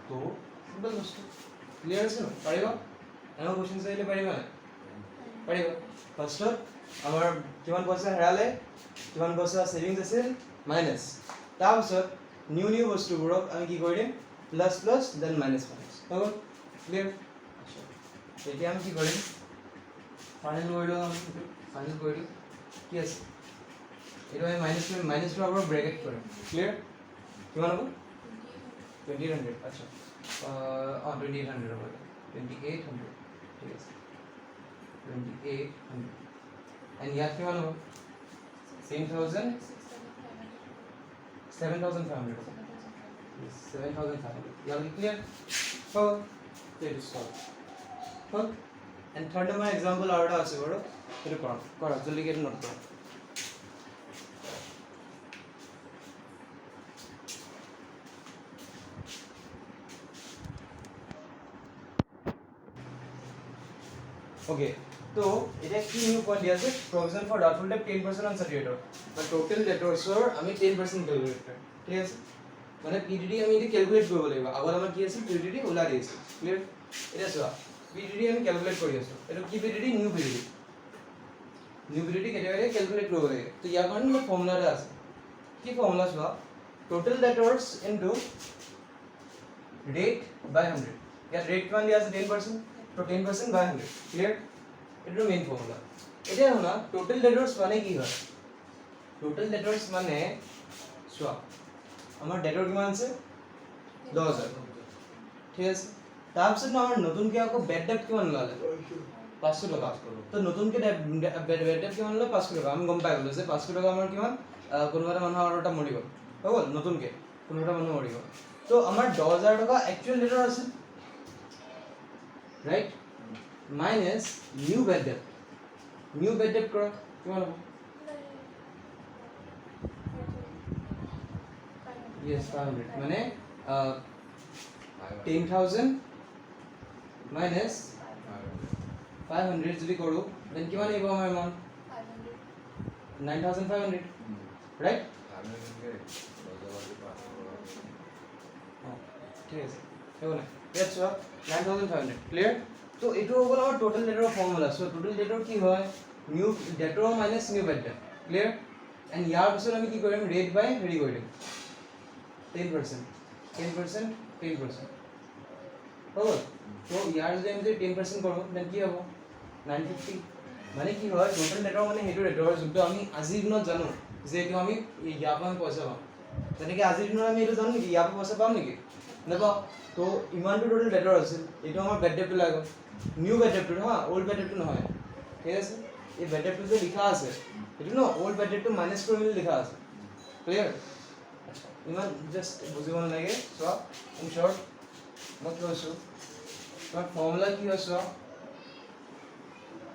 তো সিম্পল বস্তু ক্লিয়াৰ আছে ন পাৰিবা এনে কোৱেশ্চন চাইলে পাৰিবা না পাৰিবা ফাৰ্ষ্টত আমাৰ কিমান পইচা হেৰালে কিমান পইচা সেভিংস আছিল মাইনাস তাৰপিছত নিউ বস্তুবোৰক আমি কি কৰি দিম প্লাস প্লাস দেন মাইনাস হ'ব ক্লিয়াৰ এতিয়া আমি কি কৰিম ফাইনেল কৰি দিওঁ কি আছে এইটো আমি মাইনাসটো আমাৰ ব্ৰেকেট কৰিম ক্লিয়াৰ কিমান হ'ব 2800 আচ্ছা 2800 হ'ব 2800 ঠিক আছে 2800 এণ্ড ইয়াত কিমান হ'ব 7500 ইয়াৰ ক্লিয়াৰ হ'ব এইটো সলভ হ'ল এণ্ড থাৰ্ড নম্বৰ এক্সাম্পল আৰু এটা আছে বাৰু সেইটো কৰা জলদিকে এইটো নোট কৰা ওকে তো এটা কি নিউ পয়েন্ট দিয়া আছে provision for doubtful debt 10% on স্যাচুৰেটৰ বা টোটাল ডেটৰছৰ আমি 10% ক্যালকুলেট কৰিম ঠিক আছে মানে পিডিডি আমি এটা ক্যালকুলেট কৰিব লাগিব আগৰ আমাৰ কি আছিল পিডিডি ওলাই দিছে ক্লিয়াৰ এটা চোৱা পিডিডি আমি ক্যালকুলেট কৰি আছো এটো কি PDD new PDD category calculate কৰিব লাগে তো ইয়াৰ কাৰণে মোৰ ফৰ্মুলা এটা আছে কি ফৰ্মুলা চোৱা টোটাল ডেটৰছ ইনটু rate by 100 ইয়াত ৰেট কিমান দিয়া আছে 10% তো 10% by 100 ক্লিয়াৰ এটো মেইন ফৰ্মুলা এতিয়া হনা টোটাল ডেটৰছ মানে কি হয় টোটাল ডেটৰছ মানে চোৱা আমাৰ ডেটৰ কিমান আছে 10000 ঠিক আছে তাৰপিছত আমাৰ নতুনকৈ আকৌ বেড ডেট কিমান ওলালে 500 টকা তো নতুনকৈ বেড ডেট কিমান ওলালে 500 টকা আমি গম পাই গলো যে 500 টকা আমাৰ কিমান কোনোবা এটা মানুহ আৰু এটা মৰি গ'ল হৈ গ'ল নতুনকৈ কোনোবা এটা মানুহ মৰি গ'ল তো আমাৰ 10000 টকা একচুয়াল ডেটৰ আছে right minus new bad debt কৰা কিমান হ'ব yes 500 মানে 10000 minus 500 যদি কৰো then কিমান আহিব আমাৰ এমাউন্ট 9500 right ঠিক আছে হ'ব না ইয়াত চোৱা 9500 ক্লিয়াৰ তো এইটো হ'ল আমাৰ টোটাল ডেটৰ ফৰ্মুলা সো টোটাল ডেটৰ কি হয় নিউ ডেটৰ minus new bad debt clear and ইয়াৰ পিছত আমি কি কৰিম ৰেট বাই হেৰি কৰি দিম 10% হ'ব তো ইয়াৰ যদি আমি 10% কৰো then কি হ'ব 950 মানে কি হয় টোটাল ডেটৰ মানে হেতু ডেটৰ যোনটো আমি আজিৰ দিনত জানো যে এইটো আমি ইয়াৰ পৰা পইচা পাম তেনেকে আজিৰ দিনত আমি এইটো জানো নেকি ইয়াৰ পৰা পইচা পাম নেকি নেপাওঁ তো ইমানটো টোটাল ডেটৰ আছিল এইটো আমাৰ বেড ডেটটো লাগব নিউ বেড ডেটটো হা ওল্ড বেড ডেটটো নহয় ঠিক আছে এই বেড ডেটটো যে লিখা আছে এইটো ন ওল্ড বেড ডেটটো মাইনাস কৰি মেলি লিখা আছে ক্লিয়াৰ ইমান জাস্ট বুজিব নালাগে চোৱা ইন শৰ্ট মই কৈছো তোমাৰ ফৰ্মুলা কি হয় চোৱা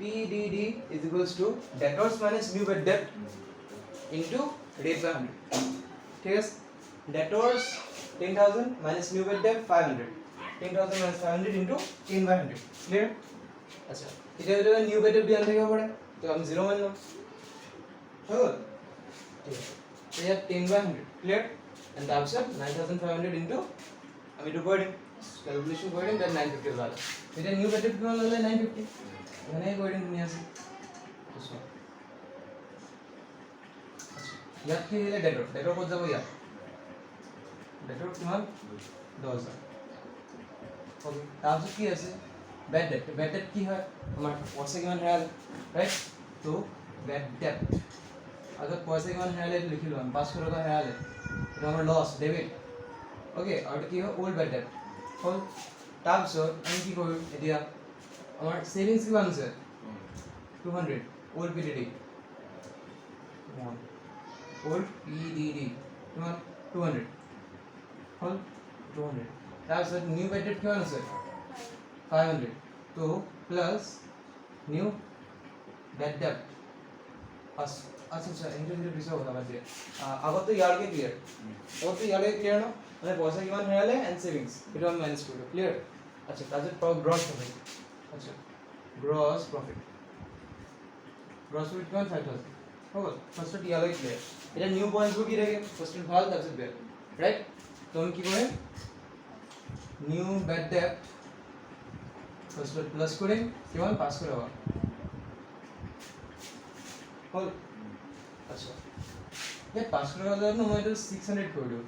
PDD is equals to debtors minus new bad debt into rate by 100 ঠিক আছে debtors 10000 minus new bad debt 500 10000 minus 500 into 10 by 100 clear আচ্ছা এটা এটা নিউ bad debt দিয়ান থাকিব পাৰে তো আমি 0 মান লম হল ঠিক আছে তো ইয়াত 10 by 100 clear and তাৰপিছত 9500 into আমি এইটো কৰি দিম ক্যালকুলেশন কৰি দিম then 950 ওলালে এটা নিউ bad debt কিমান ওলালে 950 এখানে কৰি দিম ধুনীয়া আছে আচ্ছা ইয়াত কি হলে ডেটৰ ক'ত যাব ইয়াত ডেটৰ কিমান 10000 ওকে তাৰপিছত কি আছে বেড ডেট কি হয় আমাৰ পইচা কিমান হেৰালে ৰাইট তো বেড ডেট আগত পইচা কিমান হেৰালে লিখি লম 500 টকা হেৰালে এটা আমাৰ লস ডেবিট ওকে আৰু কি হয় ওল্ড বেড ডেট হল তাৰপিছত আমি কি কৰিম এতিয়া আমাৰ সেভিংস কিমান আছে 200 ওল্ড পিডিডি ওল্ড পিডিডি কিমান 200 হল 200 তাৰপিছত নিউ বেড ডেট কিমান আছে 500 তো প্লাস নিউ বেড ডেট আচ্ছা ইন্টারভিউ পিছৰ কথা বাদ দিয়া আগতো ইয়াৰকে ক্লিয়াৰ ন মানে পইচা কিমান হেৰালে এন্ড সেভিংস এটা আমি মাইনাস কৰিলো ক্লিয়াৰ আচ্ছা তাৰপিছত গ্ৰছ প্ৰফিট আচ্ছা গ্ৰছ প্ৰফিট কিমান 5000 হ'ব ফাৰ্স্টত ইয়ালৈ ক্লিয়াৰ এটা নিউ পইণ্টবোৰ কি থাকে ফাৰ্স্টত ভাল তাৰপিছত বেড ৰাইট তো আমি কি কৰিম নিউ বেড ডেট ফাৰ্স্টত প্লাস কৰিম কিমান 500 টকা হল আচ্ছা এই 500 টকা জানো মই এটা 600 কৰি দিও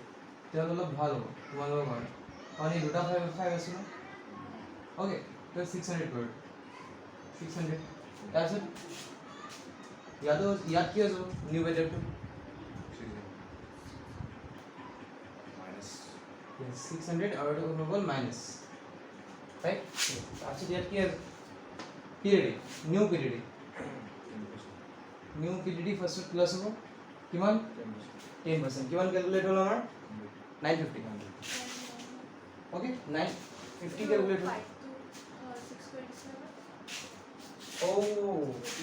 তেল অলপ ভাল হ'ব তোমালোকৰ কাৰণে মানে দুটা 5 আছে ন ওকে তো 600 কৰি 600 তাৰপিছত ইয়াত কি আছে নিউ বেড ডেট মাইনাস 600 আৰু এটা হ'ব মাইনাস right আচ্ছা ইয়াত কি আছে PDD new PDD first plus হ'ব কিমান 10% কিমান ক্যালকুলেট হল আমাৰ 950 ওকে 950 ক্যালকুলেট হল ও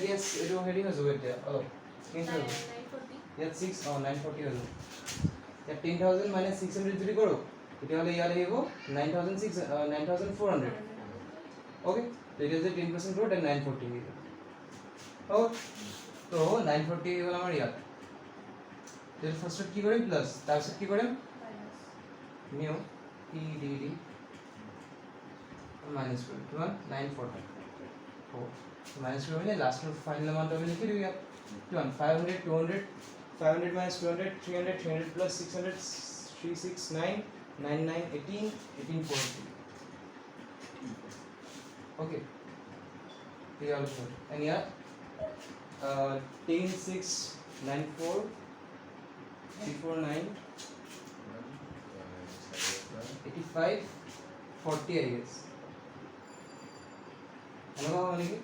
ইয়েস এটো হেৰি হৈ যাব এতিয়া অলপ কিন্তু ইয়াত 6 940 হৈ যাব ইয়াত 10000 minus 600 যদি কৰো তেতিয়াহলে ইয়াত আহিব 9400 okay there is a 10% growth and 940 oh তো 940 হলো আমার ইয়ার এর ফার্স্ট কি করেন প্লাস তারপর কি করেন new EDD minus 21 940 oh minus 20 মানে লাস্ট ফাইনাল অ্যামাউন্ট আমি লিখে দিই 500 200 500 minus 200 300 300 plus 600 369 99 18 1840 okay we are good and yeah 10 6 94 349 85 40 I guess hello মানে কি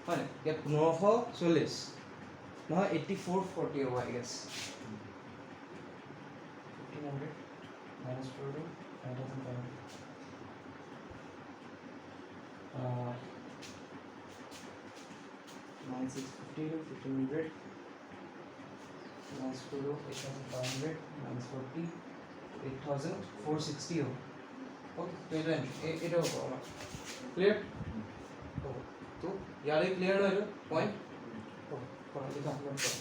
মানে ya 940 no 84 40 over I guess 1500 minus 40 9500 9650 to 1500 minus 4 8500 minus 40 8460 okay तो এটা হবে আমার ক্লিয়ার তো ইয়ারে ক্লিয়ার হলো পয়েন্ট তো পড়া লিখা আপলোড করো